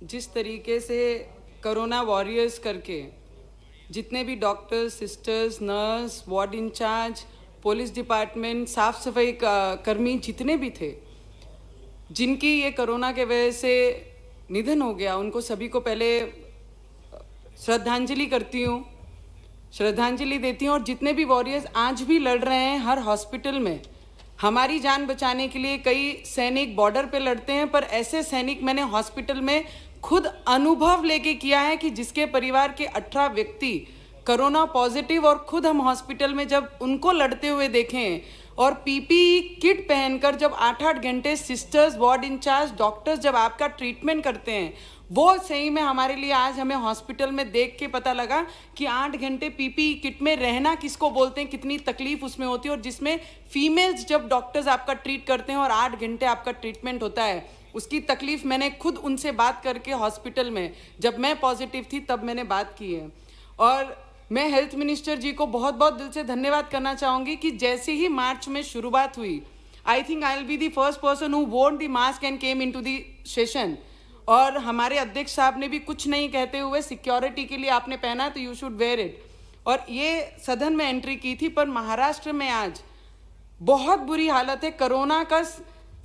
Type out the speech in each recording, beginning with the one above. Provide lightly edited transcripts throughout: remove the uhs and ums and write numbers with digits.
जिस तरीके से कोरोना वॉरियर्स करके जितने भी doctors, sisters, nurse, ward in charge, police department, साफ सफाई कर्मी जितने भी थे, जिनकी ये कोरोना के वजह से निधन हो गया, उनको सभी को पहले श्रद्धांजलि करती हूँ, श्रद्धांजलि देती हूँ। और जितने भी वॉरियर्स आज भी लड़ रहे हैं हर हॉस्पिटल में हमारी जान बचाने के लिए, कई सैनिक बॉर्डर पे लड़ते हैं, पर ऐसे सैनिक मैंने हॉस्पिटल में खुद अनुभव लेके किया है कि जिसके परिवार के 18 व्यक्ति कोरोना पॉजिटिव, और खुद हम हॉस्पिटल में जब उनको लड़ते हुए देखें और पीपीई किट पहनकर जब 8-8 घंटे सिस्टर्स, वार्ड इंचार्ज, डॉक्टर्स जब आपका ट्रीटमेंट करते हैं, वो सही में हमारे लिए आज हमें हॉस्पिटल में देख के पता लगा कि 8 घंटे पीपीई किट में रहना किसको बोलते हैं, कितनी तकलीफ उसमें होती है। और जिसमें फीमेल्स जब डॉक्टर्स आपका ट्रीट करते हैं और 8 घंटे आपका ट्रीटमेंट होता है, उसकी तकलीफ मैंने खुद उनसे बात करके हॉस्पिटल में जब मैं पॉजिटिव थी तब मैंने बात की है। और मैं हेल्थ मिनिस्टर जी को बहुत बहुत दिल से धन्यवाद करना चाहूँगी कि जैसे ही मार्च में शुरुआत हुई, I think I will be the first person who won the mask and came into the session. और हमारे अध्यक्ष साहब ने भी कुछ नहीं कहते हुए, सिक्योरिटी के लिए आपने पहना तो यू शुड वेयर इट, और ये सदन में एंट्री की थी। पर महाराष्ट्र में आज बहुत बुरी हालत है, कोरोना का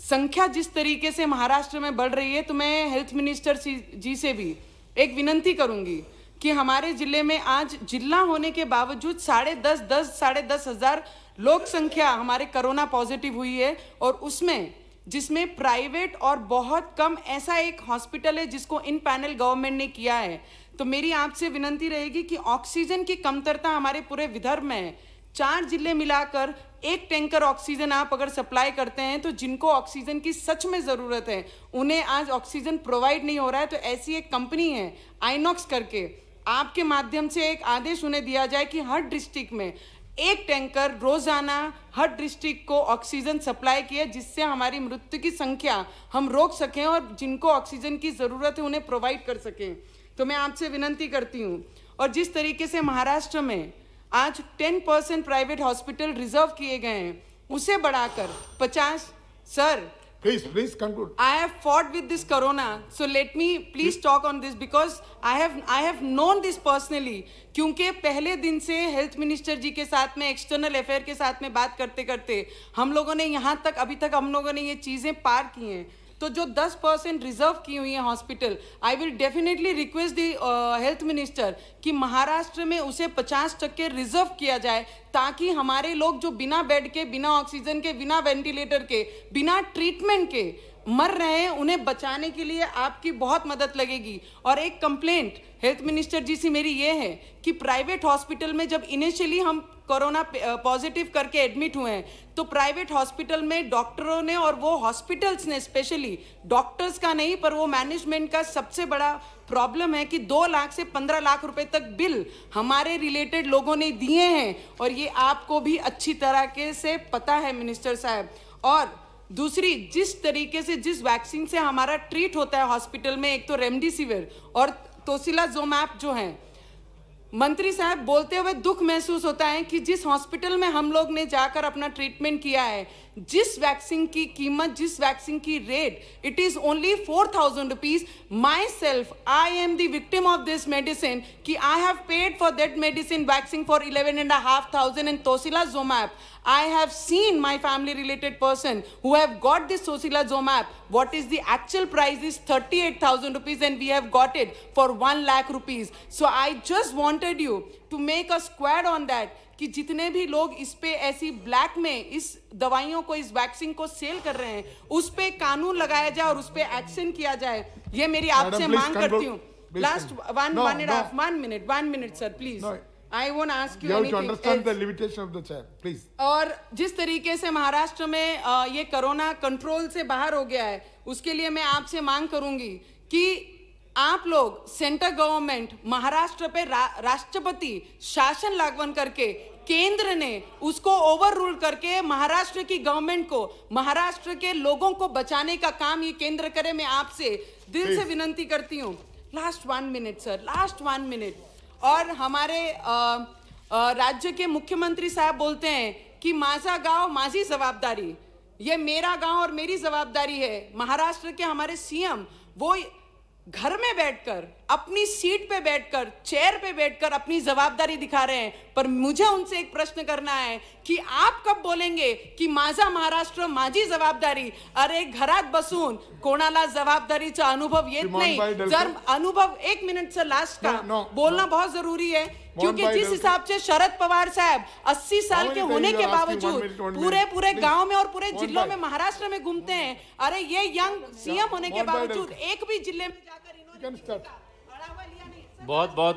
संख्या जिस तरीके से महाराष्ट्र में बढ़ रही है, तो मैं हेल्थ मिनिस्टर जी से भी एक विनंती करूंगी कि हमारे जिले में आज जिला होने के बावजूद 10,500 लोक संख्या हमारे कोरोना पॉजिटिव हुई है, और उसमें जिसमें प्राइवेट और बहुत कम ऐसा एक हॉस्पिटल है जिसको इन पैनल गवर्नमेंट ने किया है। तो मेरी आपसे विनंती रहेगी कि ऑक्सीजन की कमतरता हमारे पूरे विदर्भ में है। 4 जिले मिलाकर 1 टैंकर ऑक्सीजन आप अगर सप्लाई करते हैं, तो जिनको ऑक्सीजन की सच में ज़रूरत है उन्हें आज ऑक्सीजन प्रोवाइड नहीं हो रहा है। तो ऐसी एक कंपनी है आइनॉक्स करके, आपके माध्यम से एक आदेश उन्हें दिया जाए कि हर डिस्ट्रिक्ट में 1 टैंकर रोजाना हर डिस्ट्रिक्ट को ऑक्सीजन सप्लाई किए, जिससे हमारी मृत्यु की संख्या हम रोक सकें और जिनको ऑक्सीजन की ज़रूरत है उन्हें प्रोवाइड कर सकें। तो मैं आपसे विनंती करती हूँ। और जिस तरीके से महाराष्ट्र में आज 10% प्राइवेट हॉस्पिटल रिजर्व किए गए हैं, उसे बढ़ाकर 50। Sir, Please conclude. I have fought with this corona, so let me please talk on this because I have known this personally. क्योंकि पहले दिन से हेल्थ मिनिस्टर जी के साथ में, एक्सटर्नल अफेयर के साथ में बात करते करते हम लोगों ने यहाँ तक अभी तक हम लोगों ने ये चीज़ें पार की हैं। तो जो 10% रिजर्व की हुई है hospital, I will definitely request the health minister कि महाराष्ट्र में उसे 50% रिजर्व किया जाए, ताकि हमारे लोग जो बिना बेड के, बिना ऑक्सीजन के, बिना वेंटिलेटर के, बिना ट्रीटमेंट के मर रहे हैं, उन्हें बचाने के लिए आपकी बहुत मदद लगेगी। और एक कंप्लेंट हेल्थ मिनिस्टर जी से मेरी ये है कि प्राइवेट हॉस्पिटल में जब इनिशियली हम कोरोना पॉजिटिव करके एडमिट हुए हैं, तो प्राइवेट हॉस्पिटल में डॉक्टरों ने और वो हॉस्पिटल्स ने, स्पेशली डॉक्टर्स का नहीं पर वो मैनेजमेंट का सबसे बड़ा प्रॉब्लम है कि 2 लाख से 15 लाख रुपए तक बिल हमारे रिलेटेड लोगों ने दिए हैं, और ये आपको भी अच्छी तरह से पता है मिनिस्टर साहब। और दूसरी, जिस तरीके से जिस वैक्सीन से हमारा ट्रीट होता है हॉस्पिटल में, एक तो रेमडेसिविर और टोसिलाज़ोमैब जो हैं, मंत्री साहब बोलते हुए दुख महसूस होता है कि जिस हॉस्पिटल में हम लोग ने जाकर अपना ट्रीटमेंट किया है, जिस वैक्सीन की कीमत, जिस वैक्सीन की rate, it is only 4,000 rupees. My self, I am the victim of this medicine कि I have paid for that medicine vaccine for 11,500 and tocilizumab I have seen my family related person who have got this Tocilizumab. What is the actual price is 38,000 rupees and we have got it for 1 lakh rupees. So I just wanted you to make a squad on that कि जितने भी लोग इस पे ऐसी black में इस दवाइयों को, इस वैक्सीन को सेल कर रहे हैं, उस पे कानून लगाया जाए और उस पे एक्शन किया जाए। ये मेरी आपसे मांग करती हूँ। Last 1 minute sir, please. No. I won't ask you You have anything to understand else. the limitation of the chair, please. और जिस तरीके से महाराष्ट्र में ये कोरोना कंट्रोल से बाहर हो गया है, उसके लिए मैं आपसे मांग करूंगी कि आप लोग सेंट्रल गवर्नमेंट, महाराष्ट्र पे राष्ट्रपति शासन लागू करके, केंद्र ने उसको ओवर रूल करके महाराष्ट्र की गवर्नमेंट को, महाराष्ट्र के लोगों को बचाने का काम ये केंद्र करे। मैं आपसे दिल से विनंती करती हूँ। Last 1 minute sir, last 1 minute। और हमारे राज्य के मुख्यमंत्री साहब बोलते हैं कि माझा गांव माझी जवाबदारी, ये मेरा गांव और मेरी जवाबदारी है। महाराष्ट्र के हमारे सीएम वो घर में बैठकर अपनी सीट पे बैठकर चेयर पे बैठकर अपनी जवाबदारी दिखा रहे हैं, पर मुझे उनसे एक प्रश्न करना है की आप कब बोलेंगे की माझा महाराष्ट्र माझी जबाबदारी? अरे घरात बसून कोणाला जबाबदारीचा अनुभव येत श्रीमान नाही. भाई डलकर. जर अनुभव, एक मिनट से लास्ट का No, बोलना बहुत जरूरी है, क्योंकि भाई जिस डलकर. हिसाब से शरद पवार साहब 80 साल How के many होने times के you are asking? बावजूद 1 minute, पूरे पूरे please. गांव में और पूरे मोहन जिलों भाई. में महाराष्ट्र में घूमते हैं. अरे ये यंग सीएम होने के मोहन भाई बावजूद डलकर. एक भी जिले में जाकर You can इन्होंने start. बढ़ावा लिया नहीं. बहुत बहुत